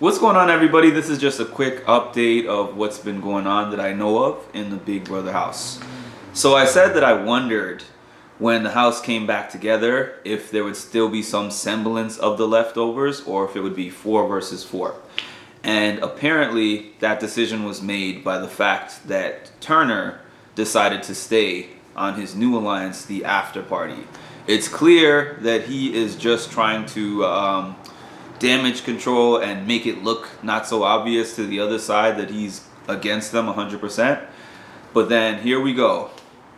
What's going on, everybody? This is just a quick update of what's been going on that I know of in the Big Brother house. So I said that I wondered when the house came back together if there would still be some semblance of the leftovers or if it would be 4 versus 4. And apparently that decision was made by the fact that Turner decided to stay on his new alliance, the After Party. It's clear that he is just trying to damage control and make it look not so obvious to the other side that he's against them 100%. But then here we go.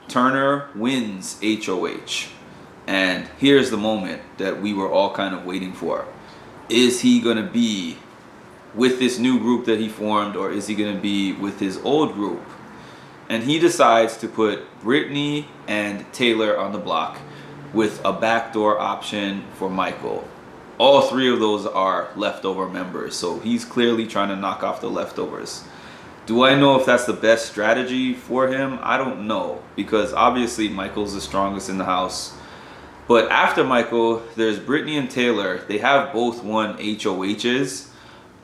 Turner wins HOH. And here's the moment that we were all kind of waiting for. Is he going to be with this new group that he formed, or is he going to be with his old group? And he decides to put Brittany and Taylor on the block with a backdoor option for Michael. All 3 of those are leftover members, so he's clearly trying to knock off the leftovers. Do I know if that's the best strategy for him? I don't know, because obviously Michael's the strongest in the house. But after Michael, there's Brittany and Taylor. They have both won HOHs,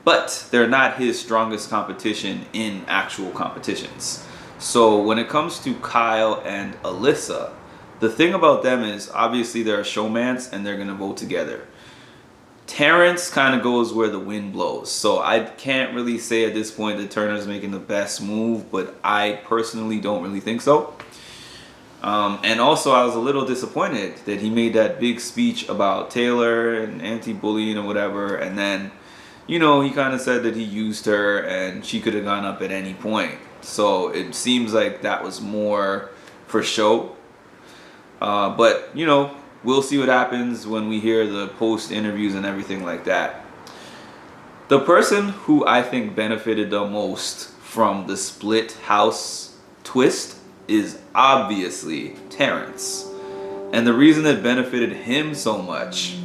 but they're not his strongest competition in actual competitions. So when it comes to Kyle and Alyssa, the thing about them is obviously they're a showmance and they're going to vote together. Terrance kind of goes where the wind blows. So I can't really say at this point that Turner's making the best move, but I personally don't really think so. And also I was a little disappointed that he made that big speech about Taylor and anti-bullying or whatever. And then, you know, he kind of said that he used her and she could have gone up at any point. So it seems like that was more for show. But, you know, we'll see what happens when we hear the post interviews and everything like that. The person who I think benefited the most from the split house twist is obviously Terrance. And the reason it benefited him so much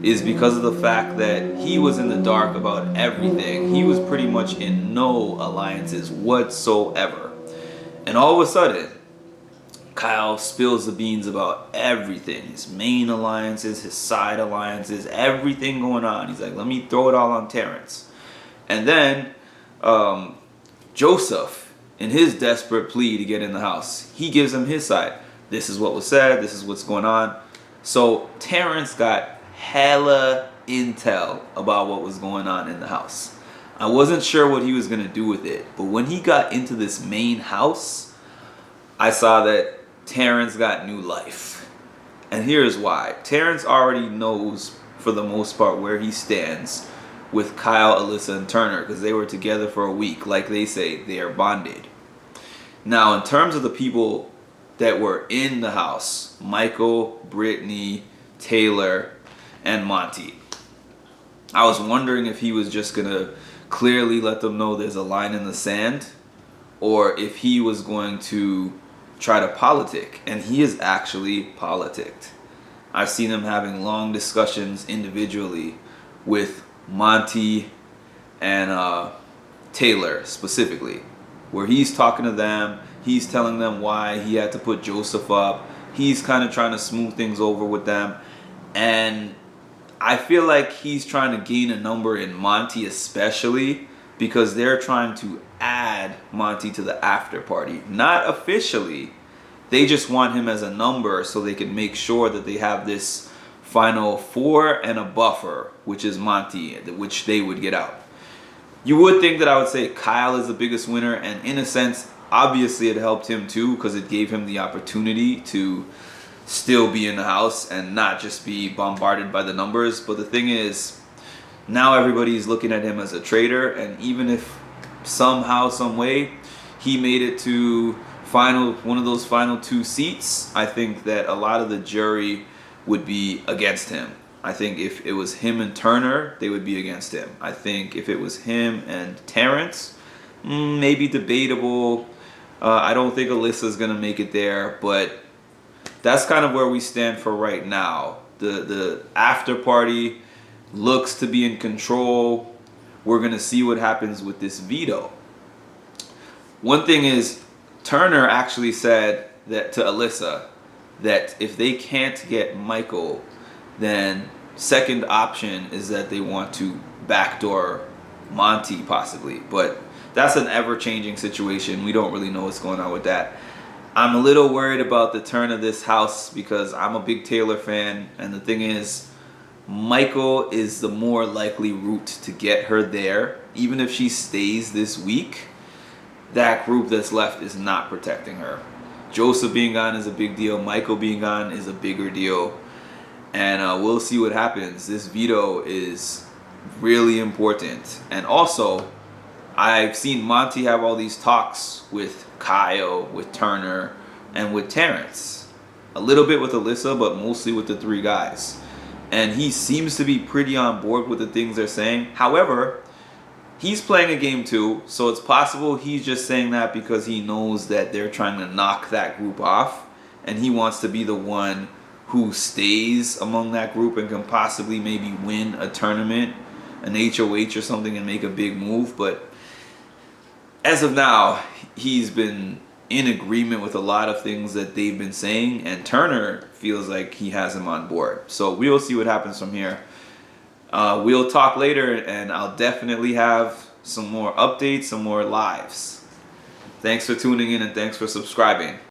is because of the fact that he was in the dark about everything. He was pretty much in no alliances whatsoever. And all of a sudden, Kyle spills the beans about everything. His main alliances, his side alliances, everything going on. He's like, let me throw it all on Terrance. And then Joseph, in his desperate plea to get in the house, he gives him his side. This is what was said. This is what's going on. So Terrance got hella intel about what was going on in the house. I wasn't sure what he was going to do with it. But when he got into this main house, I saw that Terrance got new life. And here's why. Terrance already knows, for the most part, where he stands with Kyle, Alyssa, and Turner, because they were together for a week. Like they say, they are bonded. Now, in terms of the people that were in the house, Michael, Brittany, Taylor, and Monty, I was wondering if he was just going to clearly let them know there's a line in the sand, or if he was going to try to politic, and he is actually politicked. I've seen him having long discussions individually with Monty and Taylor specifically, where he's talking to them, he's telling them why he had to put Joseph up, he's kind of trying to smooth things over with them, and I feel like he's trying to gain a number in Monty especially, because they're trying to add Monty to the after party. Not officially. They just want him as a number so they can make sure that they have this final 4 and a buffer, which is Monty, which they would get out. You would think that I would say Kyle is the biggest winner, and in a sense, obviously it helped him too, because it gave him the opportunity to still be in the house and not just be bombarded by the numbers. But the thing is, now everybody's looking at him as a traitor, and even if somehow, some way, he made it to one of those final 2 seats, I think that a lot of the jury would be against him. I think if it was him and Turner, they would be against him. I think if it was him and Terrance, maybe debatable. I don't think Alyssa's going to make it there, but that's kind of where we stand for right now. The after party looks to be in control. We're going to see what happens with this veto. One thing is, Turner actually said that to Alyssa that if they can't get Michael, then second option is that they want to backdoor Monty possibly, but that's an ever-changing situation. We don't really know what's going on with that. I'm a little worried about the turn of this house because I'm a big Taylor fan, and the thing is, Michael is the more likely route to get her there. Even if she stays this week, that group that's left is not protecting her. Joseph being gone is a big deal. Michael being gone is a bigger deal. And we'll see what happens. This veto is really important. And also, I've seen Monty have all these talks with Kyle, with Turner, and with Terrance. A little bit with Alyssa, but mostly with the three guys. And he seems to be pretty on board with the things they're saying. However, he's playing a game too, so it's possible he's just saying that because he knows that they're trying to knock that group off, and he wants to be the one who stays among that group and can possibly maybe win a tournament, an HOH or something, and make a big move. But as of now, he's been in agreement with a lot of things that they've been saying, and Turner feels like he has him on board. So we'll see what happens from here. We'll talk later, and I'll definitely have some more updates, some more lives. Thanks for tuning in, and thanks for subscribing.